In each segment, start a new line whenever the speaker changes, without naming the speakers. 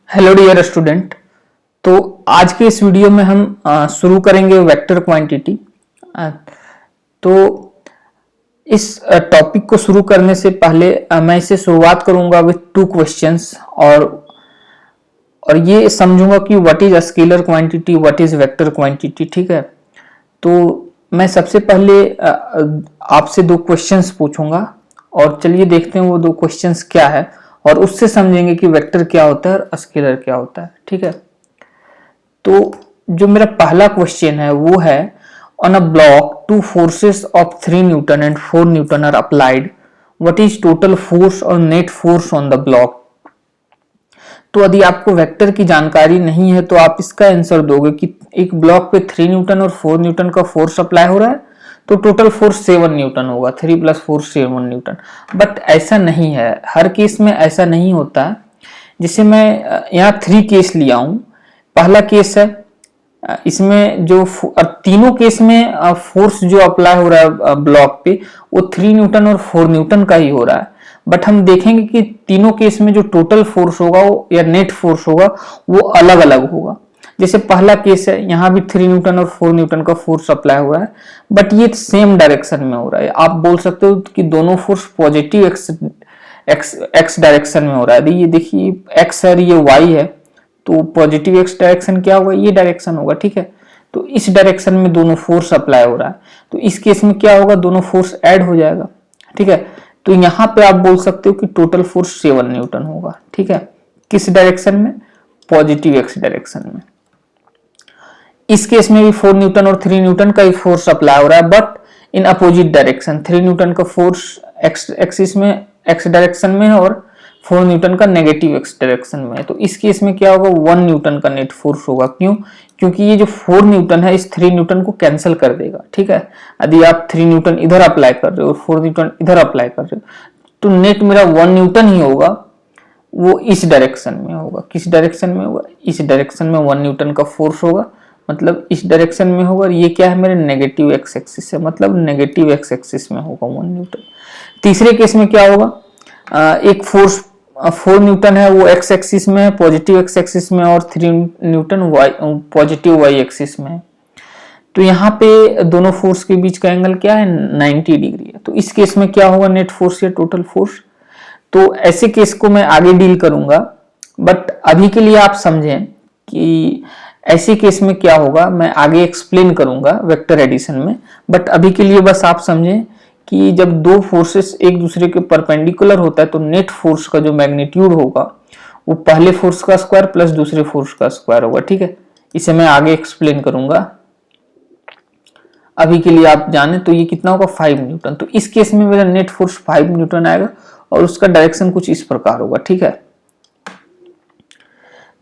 Hello dear student. तो आज के इस वीडियो में हम शुरू करेंगे वेक्टर क्वांटिटी। तो इस टॉपिक को शुरू करने से पहले मैं इसे शुरुआत करूंगा विथ 2 क्वेश्चंस और ये समझूंगा कि what is scalar quantity, what is vector quantity. ठीक है, तो मैं सबसे पहले आपसे 2 क्वेश्चंस पूछूंगा और चलिए देखते हैं वो 2 क्वेश्चंस क्या है और उससे समझेंगे कि वेक्टर क्या होता है और स्केलर क्या होता है। ठीक है, तो जो मेरा पहला क्वेश्चन है वो है on a block 2 forces of 3 newton and 4 newton are applied, what is total force और net force on the block. तो यदि आपको वेक्टर की जानकारी नहीं है तो आप इसका आंसर दोगे कि एक ब्लॉक पे 3 न्यूटन और 4 न्यूटन का फोर्स अप्लाई हो रहा है तो टोटल फोर्स 7 न्यूटन होगा। 3 + 4 7 न्यूटन। बट ऐसा नहीं है, हर केस में ऐसा नहीं होता है। जिसे मैं यहाँ 3 केस लिया हूं। पहला केस है, इसमें जो तीनों केस में फोर्स जो अप्लाई हो रहा है ब्लॉक पे वो 3 न्यूटन और 4 न्यूटन का ही हो रहा है। बट हम देखेंगे कि तीनों केस में जो टोटल फोर्स होगा वो या नेट फोर्स होगा वो अलग अलग होगा। जैसे पहला केस है, यहाँ भी 3 न्यूटन और 4 न्यूटन का फोर्स अप्लाई हुआ है बट ये सेम डायरेक्शन में हो रहा है। आप बोल सकते हो कि दोनों फोर्स पॉजिटिव एक्स डायरेक्शन में हो रहा है। ये देखिए एक्स है, ये वाई है, तो पॉजिटिव एक्स डायरेक्शन क्या होगा, ये डायरेक्शन होगा। ठीक है, तो इस डायरेक्शन में दोनों फोर्स अप्लाई हो रहा है तो इस केस में क्या होगा, दोनों फोर्स ऐड हो जाएगा। ठीक है, तो यहां पे आप बोल सकते हो कि टोटल फोर्स 7 न्यूटन होगा। ठीक है, किस डायरेक्शन में, पॉजिटिव एक्स डायरेक्शन में। इस केस में भी 4 न्यूटन और 3 न्यूटन का ही फोर्स अप्लाई हो रहा है but in opposite direction. 3 Newton का फोर्स एक्स एक्सिस में, एक्स डायरेक्शन में है और 4 न्यूटन का नेगेटिव एक्स डायरेक्शन में है। तो इस केस में क्या होगा, 1 न्यूटन का नेट फोर्स होगा। क्यों? क्योंकि ये जो 4 न्यूटन है इस 3 न्यूटन को कैंसिल कर देगा। ठीक है, यदि आप 3 न्यूटन इधर अप्लाई कर रहे हो और 4 न्यूटन इधर अप्लाई कर रहे हो तो नेट मेरा 1 न्यूटन ही होगा, वो इस डायरेक्शन में होगा। किस डायरेक्शन में होगा, इस डायरेक्शन में 1 न्यूटन का फोर्स होगा, मतलब इस डायरेक्शन में होगा। ये क्या है, मेरे नेगेटिव एक्स एक्सिस है, मतलब नेगेटिव एक्स एक्सिस में होगा 1 न्यूटन। तीसरे केस में क्या होगा, एक फोर्स 4 न्यूटन है वो एक्स एक्सिस में है, पॉजिटिव एक्स एक्सिस में, और 3 newton y positive y axis में है। तो यहाँ पे दोनों फोर्स के बीच का एंगल क्या है, 90 डिग्री है। तो इस केस में क्या होगा, नेट फोर्स या टोटल फोर्स। तो ऐसे केस को मैं आगे डील करूंगा बट अभी के लिए आप समझें कि ऐसे केस में क्या होगा, मैं आगे एक्सप्लेन करूंगा वेक्टर एडिशन में। बट अभी के लिए बस आप समझें कि जब दो फोर्सेस एक दूसरे के परपेंडिकुलर होता है तो नेट फोर्स का जो मैग्नीट्यूड होगा वो पहले फोर्स का स्क्वायर प्लस दूसरे फोर्स का स्क्वायर होगा। ठीक है, इसे मैं आगे एक्सप्लेन करूंगा। अभी के लिए आप जाने तो ये कितना होगा, 5 न्यूटन। तो इस केस में मेरा नेट फोर्स 5 न्यूटन आएगा और उसका डायरेक्शन कुछ इस प्रकार होगा। ठीक है,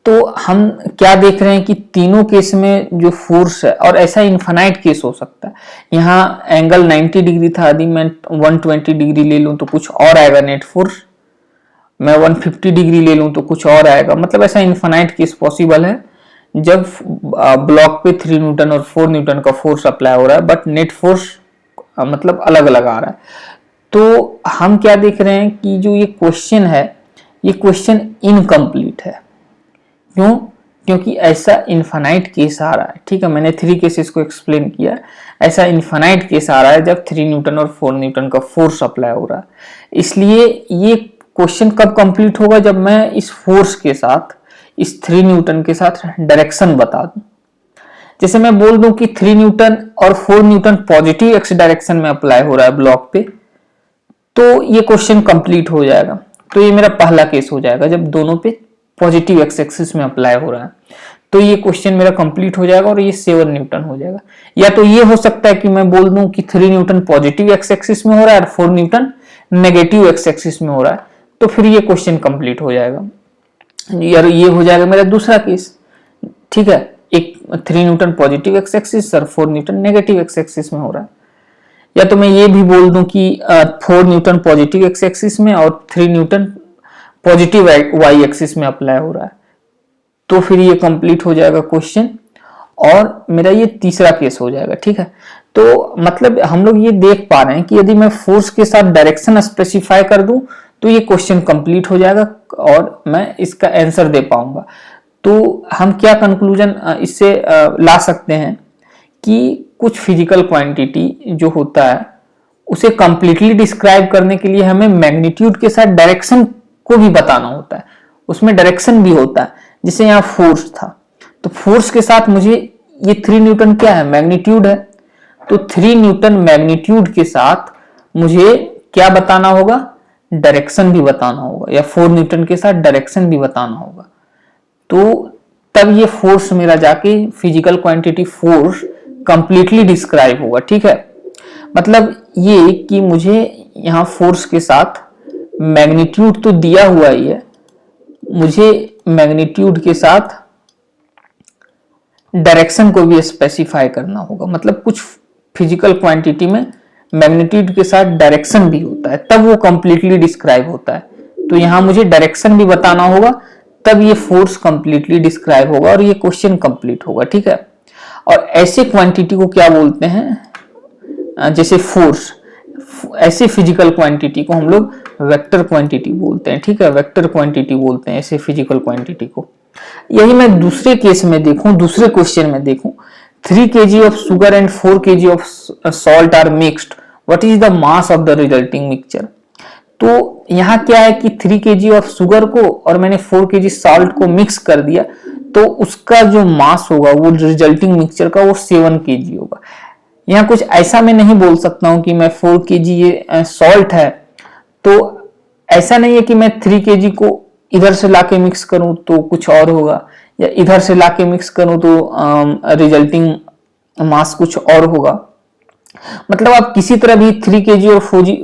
तो हम क्या देख रहे हैं कि तीनों केस में जो फोर्स है, और ऐसा इनफाइनाइट केस हो सकता है। यहाँ एंगल 90 डिग्री था, यदि मैं 120 डिग्री ले लूं तो कुछ और आएगा नेट फोर्स, मैं 150 डिग्री ले लूं तो कुछ और आएगा। मतलब ऐसा इनफाइनाइट केस पॉसिबल है जब ब्लॉक पे 3 न्यूटन और 4 न्यूटन का फोर्स अप्लाई हो रहा है बट नेट फोर्स मतलब अलग अलग आ रहा है। तो हम क्या देख रहे हैं कि जो ये क्वेश्चन है, ये क्वेश्चन इनकम्प्लीट है। क्यों? क्योंकि ऐसा इनफाइनाइट केस आ रहा है। ठीक है, मैंने 3 केसेस को एक्सप्लेन किया। ऐसा इनफाइनाइट केस आ रहा है जब 3 न्यूटन और 4 न्यूटन का फोर्स अप्लाई हो रहा है। इसलिए ये क्वेश्चन कब कंप्लीट होगा, जब मैं इस फोर्स के साथ, इस 3 न्यूटन के साथ डायरेक्शन बता दूं। जैसे मैं बोल दूं कि 3 न्यूटन और 4 न्यूटन पॉजिटिव एक्स डायरेक्शन में अप्लाई हो रहा है ब्लॉक पे, तो ये क्वेश्चन कंप्लीट हो जाएगा। तो ये मेरा पहला केस हो जाएगा जब दोनों पे पॉजिटिव एक्स एक्सिस में अप्लाई हो रहा है, तो ये क्वेश्चन मेरा कंप्लीट हो जाएगा और ये 7 न्यूटन हो जाएगा। या तो ये हो सकता है कि मैं बोल दूं कि 3 न्यूटन पॉजिटिव एक्स एक्सिस में हो रहा है और 4 न्यूटन नेगेटिव एक्स एक्सिस में हो रहा है, तो फिर ये क्वेश्चन कंप्लीट हो जाएगा। यार ये हो जाएगा मेरा दूसरा केस। ठीक है, एक 3 न्यूटन पॉजिटिव एक्स एक्सिस और 4 न्यूटन नेगेटिव एक्स एक्सिस में हो रहा है। या तो मैं ये भी बोल दूं कि 4 न्यूटन पॉजिटिव एक्स एक्सिस में और 3 न्यूटन पॉजिटिव वाई एक्सिस में अप्लाई हो रहा है, तो फिर ये कंप्लीट हो जाएगा क्वेश्चन और मेरा ये तीसरा केस हो जाएगा। ठीक है, तो मतलब हम लोग ये देख पा रहे हैं कि यदि मैं फोर्स के साथ डायरेक्शन स्पेसिफाई कर दूं तो ये क्वेश्चन कंप्लीट हो जाएगा और मैं इसका आंसर दे पाऊंगा। तो हम क्या कंक्लूजन इससे ला सकते हैं कि कुछ फिजिकल क्वांटिटी जो होता है उसे कंप्लीटली डिस्क्राइब करने के लिए हमें मैग्नीट्यूड के साथ डायरेक्शन को भी बताना होता है, उसमें डायरेक्शन भी होता है। जैसे यहाँ फोर्स था, तो फोर्स के साथ मुझे ये 3 न्यूटन क्या है, मैग्नीट्यूड है, तो 3 न्यूटन मैग्नीट्यूड के साथ मुझे क्या बताना होगा, डायरेक्शन भी बताना होगा, या 4 न्यूटन के साथ डायरेक्शन भी बताना होगा। तो तब ये फोर्स मेरा जाके physical quantity force completely describe होगा। ठीक है, मतलब ये कि मुझे यहाँ फोर्स के साथ मैग्नीट्यूड तो दिया हुआ ही है, मुझे मैग्नीट्यूड के साथ डायरेक्शन को भी स्पेसिफाई करना होगा। मतलब कुछ फिजिकल क्वांटिटी में मैग्नीट्यूड के साथ डायरेक्शन भी होता है, तब वो कंप्लीटली डिस्क्राइब होता है। तो यहाँ मुझे डायरेक्शन भी बताना होगा, तब ये फोर्स कंप्लीटली डिस्क्राइब होगा और ये क्वेश्चन कंप्लीट होगा। ठीक है, और ऐसे क्वांटिटी को क्या बोलते हैं, जैसे फोर्स, ऐसे फिजिकल क्वांटिटी को हम लोग वेक्टर क्वांटिटी बोलते हैं। ठीक है, वेक्टर क्वांटिटी बोलते हैं ऐसे फिजिकल क्वांटिटी को। यही मैं दूसरे केस में देखूं, दूसरे क्वेश्चन में देखूं, 3 kg of sugar and 4 kg of salt are mixed, what is the mass of the resulting mixture. तो यहाँ क्या है कि 3 kg ऑफ शुगर को और मैंने 4 kg सॉल्ट को मिक्स कर दिया, तो उसका जो मास होगा वो रिजल्टिंग मिक्सचर का वो 7 kg होगा। यहाँ कुछ ऐसा मैं नहीं बोल सकता हूं कि मैं 4 kg ये सॉल्ट है, तो ऐसा नहीं है कि मैं 3 kg को इधर से लाके मिक्स करूं तो कुछ और होगा, या इधर से लाके मिक्स करूं तो रिजल्टिंग मास कुछ और होगा। मतलब आप किसी तरह भी 3 kg और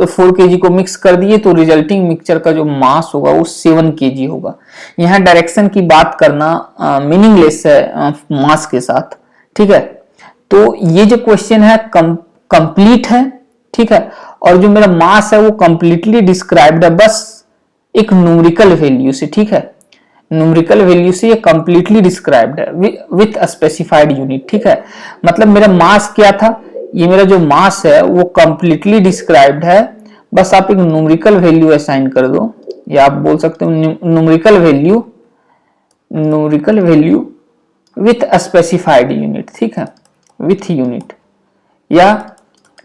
4 kg को मिक्स कर दिए तो रिजल्टिंग मिक्सचर का जो मास होगा वो 7 kg होगा। यहाँ डायरेक्शन की बात करना मीनिंगलेस है मास के साथ। ठीक है, तो ये जो क्वेश्चन है कंप्लीट है। ठीक है, और जो मेरा मास है वो कंप्लीटली डिस्क्राइब्ड है बस एक न्यूमेरिकल वैल्यू से। ठीक है, न्यूमेरिकल वैल्यू से ये कंप्लीटली डिस्क्राइब्ड है विथ अ स्पेसिफाइड यूनिट। ठीक है, मतलब मेरा मास क्या था, ये मेरा जो मास है वो कंप्लीटली डिस्क्राइब्ड है, बस आप एक न्यूमेरिकल वैल्यू असाइन कर दो, या आप बोल सकते हो numerical value with a specified unit. ठीक है, विथ यूनिट, या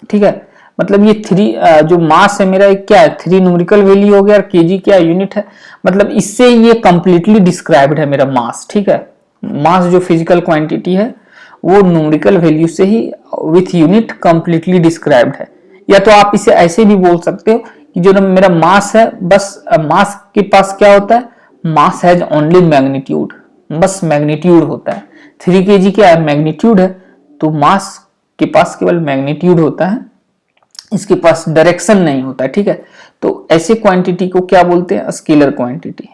ठीक है, मतलब ये 3 जो मास है मेरा क्या है, 3 न्यूमेरिकल वैल्यू हो गया और केजी क्या यूनिट है, मतलब इससे ये कंप्लीटली डिस्क्राइब्ड है मेरा मास। ठीक है, मास जो फिजिकल क्वांटिटी है वो न्यूमेरिकल वैल्यू से ही विथ यूनिट कंप्लीटली डिस्क्राइब्ड है। या तो आप इसे ऐसे भी बोल सकते हो कि जो मेरा मास है, बस मास के पास क्या होता है, मास हैज ओनली मैग्नीट्यूड, बस मैग्नीट्यूड होता है। 3 kg क्या है, मैग्नीट्यूड है, तो मास के पास केवल मैग्नीट्यूड होता है, इसके पास डायरेक्शन नहीं होता है। ठीक है, तो ऐसे क्वांटिटी को क्या बोलते हैं, स्केलर क्वांटिटी,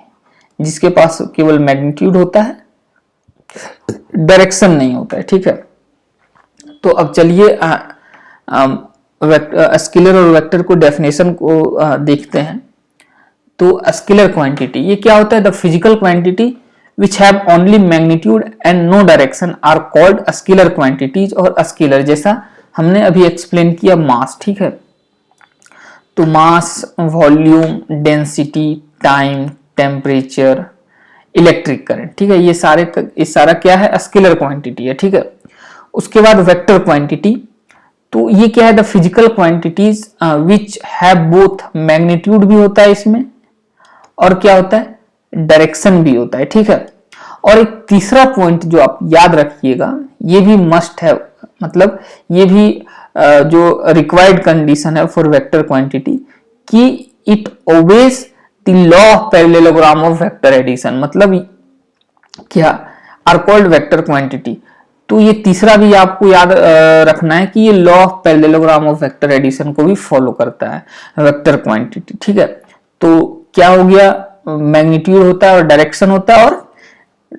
जिसके पास केवल मैग्नीट्यूड होता है, डायरेक्शन नहीं होता है। ठीक है, तो अब चलिए स्केलर और वेक्टर को डेफिनेशन को देखते हैं। तो स्केलर क्वांटिटी ये क्या होता है, the physical quantity which have only magnitude and no direction are called scalar quantities, और स्केलर जैसा हमने अभी एक्सप्लेन किया मास। ठीक है, तो mass, volume, density, time, temperature, electric current, ठीक है, ये सारा क्या है, स्केलर क्वांटिटी है। ठीक है, उसके बाद वेक्टर क्वांटिटी, तो ये क्या है, the physical quantities which have both magnitude भी होता है इसमें, और क्या होता है, डायरेक्शन भी होता है। ठीक है, और एक तीसरा पॉइंट जो आप याद रखिएगा, ये भी मस्ट है, मतलब ये भी जो रिक्वायर्ड कंडीशन है फॉर वेक्टर क्वांटिटी, कि it obeys the law of parallelogram of vector addition, मतलब क्या आर कॉल्ड वेक्टर क्वांटिटी। तो ये तीसरा भी आपको याद रखना है कि ये law of parallelogram of vector addition को भी फॉलो करता है वेक्टर क्वांटिटी। ठीक है, तो क्या हो गया, मैग्नीट्यूड होता है और डायरेक्शन होता है, और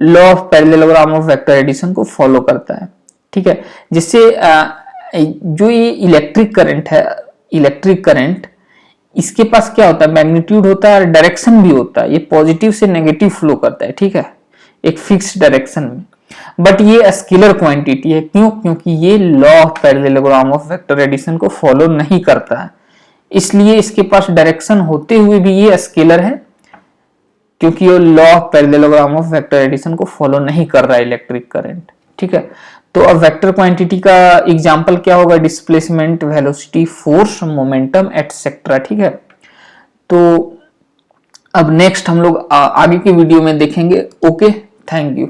law of parallelogram of vector addition को फॉलो करता है। ठीक है, जिससे जो ये इलेक्ट्रिक करंट है, इलेक्ट्रिक करंट, इसके पास क्या होता है, मैग्नीट्यूड होता है और डायरेक्शन भी होता है, ये पॉजिटिव से नेगेटिव फ्लो करता है। ठीक है, एक फिक्स डायरेक्शन में, बट ये स्केलर क्वांटिटी है। क्यों, क्योंकि ये law of parallelogram of vector addition को फॉलो नहीं करता है, इसलिए इसके पास डायरेक्शन होते हुए भी ये स्केलर है। क्योंकि ये law of parallelogram of vector addition को फॉलो नहीं कर रहा है इलेक्ट्रिक करंट, ठीक है। तो अब वेक्टर क्वांटिटी का एग्जांपल क्या होगा, displacement, velocity, force, momentum etcetera, ठीक है। तो अब नेक्स्ट हम लोग आगे की वीडियो में देखेंगे। Okay, thank you.